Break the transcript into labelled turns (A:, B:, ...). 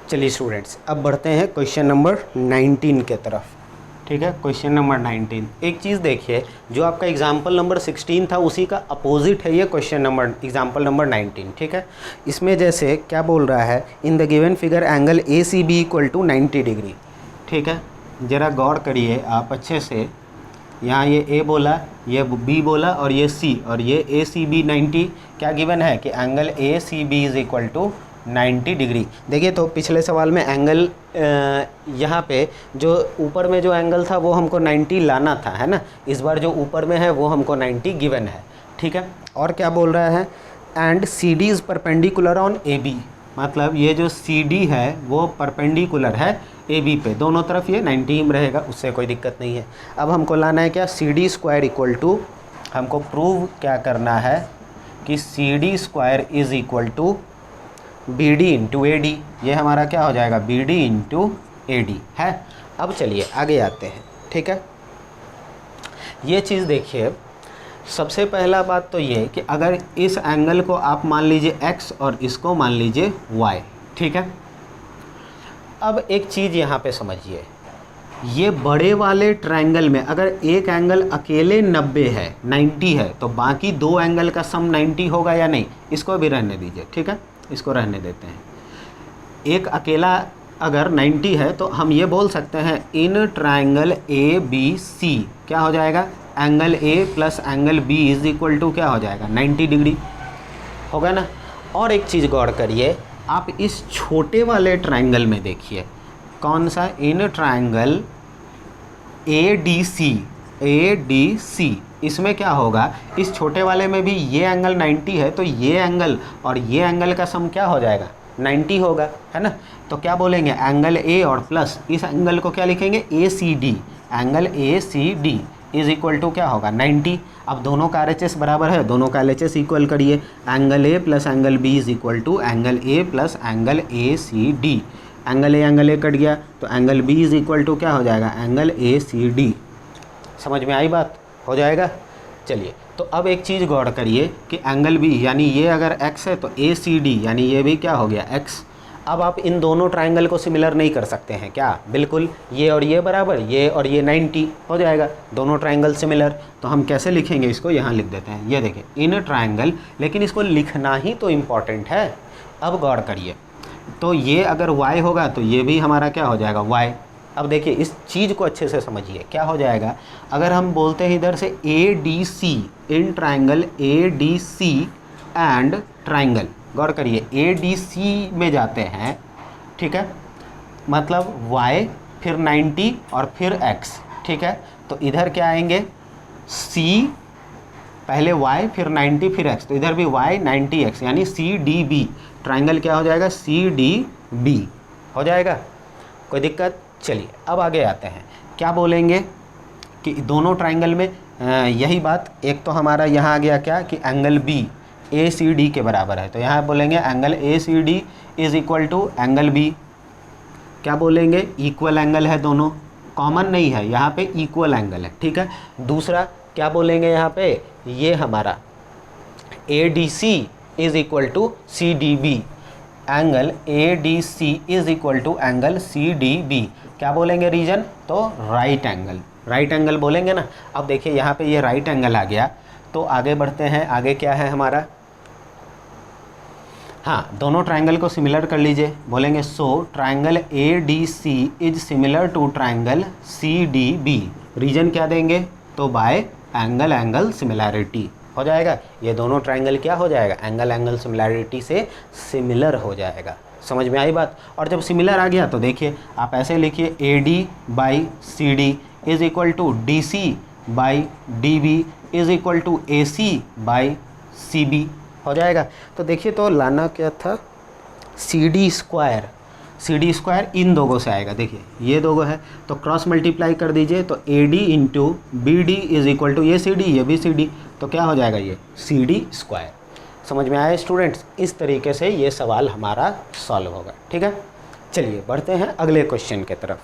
A: चलिए स्टूडेंट्स, अब बढ़ते हैं क्वेश्चन नंबर 19 के तरफ। ठीक है, क्वेश्चन नंबर 19। एक चीज़ देखिए, जो आपका एग्जाम्पल नंबर 16 था उसी का अपोजिट है ये क्वेश्चन नंबर एग्जाम्पल नंबर 19। ठीक है, इसमें जैसे क्या बोल रहा है, in the given figure angle A C B equal to 90 degree. ठीक है, ज़रा गौर करिए आप अच्छे से। यहाँ ये ए बोला, ये बी बोला और ये सी, और ये ए सी बी 90 क्या गिवन है कि angle A C B is equal to 90 degree. देखिए, तो पिछले सवाल में एंगल यहाँ पे जो ऊपर में जो एंगल था वो हमको 90 लाना था, है ना। इस बार जो ऊपर में है वो हमको 90 गिवन है। ठीक है, और क्या बोल रहा है, and C D is perpendicular on A B. मतलब ये जो सी डी है वो परपेंडिकुलर है ए बी पे, दोनों तरफ ये 90 रहेगा, उससे कोई दिक्कत नहीं है। अब हमको लाना है क्या, C D square equal to, हमको प्रूव क्या करना है कि C D square is equal to B D into A D. ये हमारा क्या हो जाएगा, B D into A D है। अब चलिए आगे आते हैं। ठीक है, ये चीज़ देखिए, सबसे पहला बात तो ये कि अगर इस एंगल को आप मान लीजिए x और इसको मान लीजिए y। ठीक है, अब एक चीज़ यहाँ पे समझिए, ये बड़े वाले ट्रायंगल में अगर एक एंगल अकेले 90 है, 90 है, तो बाकी दो एंगल का सम 90 होगा या नहीं, इसको भी रहने दीजिए। ठीक है, इसको रहने देते हैं। एक अकेला अगर 90 है तो हम ये बोल सकते हैं इन ट्रायंगल ए बी सी क्या हो जाएगा, angle A plus angle B is equal to क्या हो जाएगा, 90 डिग्री होगा ना। और एक चीज़ गौर करिए, आप इस छोटे वाले ट्रायंगल में देखिए, कौन सा, इन ट्रायंगल ए डी सी, इसमें क्या होगा, इस छोटे वाले में भी ये एंगल 90 है, तो ये एंगल और ये एंगल का सम क्या हो जाएगा, 90 होगा, है ना। तो क्या बोलेंगे, एंगल ए और प्लस इस एंगल को क्या लिखेंगे, A C D, angle A C D is equal to क्या होगा, 90। अब दोनों का RHS बराबर है, दोनों का LHS इक्वल करिए, angle A plus angle B is equal to angle A plus angle A C D. Angle A cut गया तो angle B is equal to क्या हो जाएगा, एंगल ए सी डी। समझ में आई बात, हो जाएगा। चलिए, तो अब एक चीज़ गौर करिए कि एंगल बी यानी ये अगर x है तो ए सी डी यानी ये भी क्या हो गया, x। अब आप इन दोनों ट्रायंगल को सिमिलर नहीं कर सकते हैं क्या, बिल्कुल, ये और ये बराबर, ये और ये 90 हो जाएगा, दोनों ट्रायंगल सिमिलर। तो हम कैसे लिखेंगे इसको, यहाँ लिख देते हैं, ये देखिए इन ट्रायंगल, लेकिन इसको लिखना ही तो इम्पॉर्टेंट है। अब गौर करिए, तो ये अगर y होगा तो ये भी हमारा क्या हो जाएगा, y। अब देखिए इस चीज़ को अच्छे से समझिए, क्या हो जाएगा, अगर हम बोलते हैं इधर से A D C, in triangle A D C and triangle, गौर करिए ए डी सी में जाते हैं। ठीक है, मतलब y फिर 90 और फिर x। ठीक है, तो इधर क्या आएंगे, c पहले y फिर 90 फिर x, तो इधर भी y 90 x यानी सी डी बी, ट्रायंगल क्या हो जाएगा, सी डी बी हो जाएगा, कोई दिक्कत। चलिए अब आगे आते हैं, क्या बोलेंगे कि दोनों ट्रायंगल में यही बात, एक तो हमारा यहाँ आ गया क्या कि angle B A C D के बराबर है, तो यहाँ बोलेंगे angle A C D is equal to angle B, क्या बोलेंगे, इक्वल एंगल है, दोनों कॉमन नहीं है, यहाँ पे इक्वल एंगल है। ठीक है, दूसरा क्या बोलेंगे यहाँ पे, ये हमारा A D C is equal to C D B, angle A D C is equal to angle C D B, क्या बोलेंगे रीजन, तो राइट एंगल, राइट एंगल बोलेंगे ना। अब देखिए यहाँ पे ये राइट एंगल आ गया, तो आगे बढ़ते हैं, आगे क्या है हमारा, हाँ दोनों ट्रायंगल को सिमिलर कर लीजिए, बोलेंगे so triangle A D C is similar to triangle C D B, reason क्या देंगे, तो बाय एंगल सिमिलैरिटी हो जाएगा, ये दोनों ट्रायंगल क्या हो जाएगा, एंगल सिमिलैरिटी से सिमिलर हो जाएगा। समझ में आई बात। और जब सिमिलर आ गया तो देखिए आप ऐसे लिखिए, A D by C D is equal to D C by D B is equal to A C by C B हो जाएगा। तो देखिए, तो लाना क्या था, सी डी स्क्वायर इन दोगों से आएगा, देखिए ये दोगो है तो क्रॉस मल्टीप्लाई कर दीजिए, तो A D into B D is equal to ये सी डी, ये भी सी डी, तो क्या हो जाएगा, ये सी डी स्क्वायर। समझ में आया स्टूडेंट्स, इस तरीके से ये सवाल हमारा सॉल्व होगा। ठीक है, चलिए बढ़ते हैं अगले क्वेश्चन के तरफ।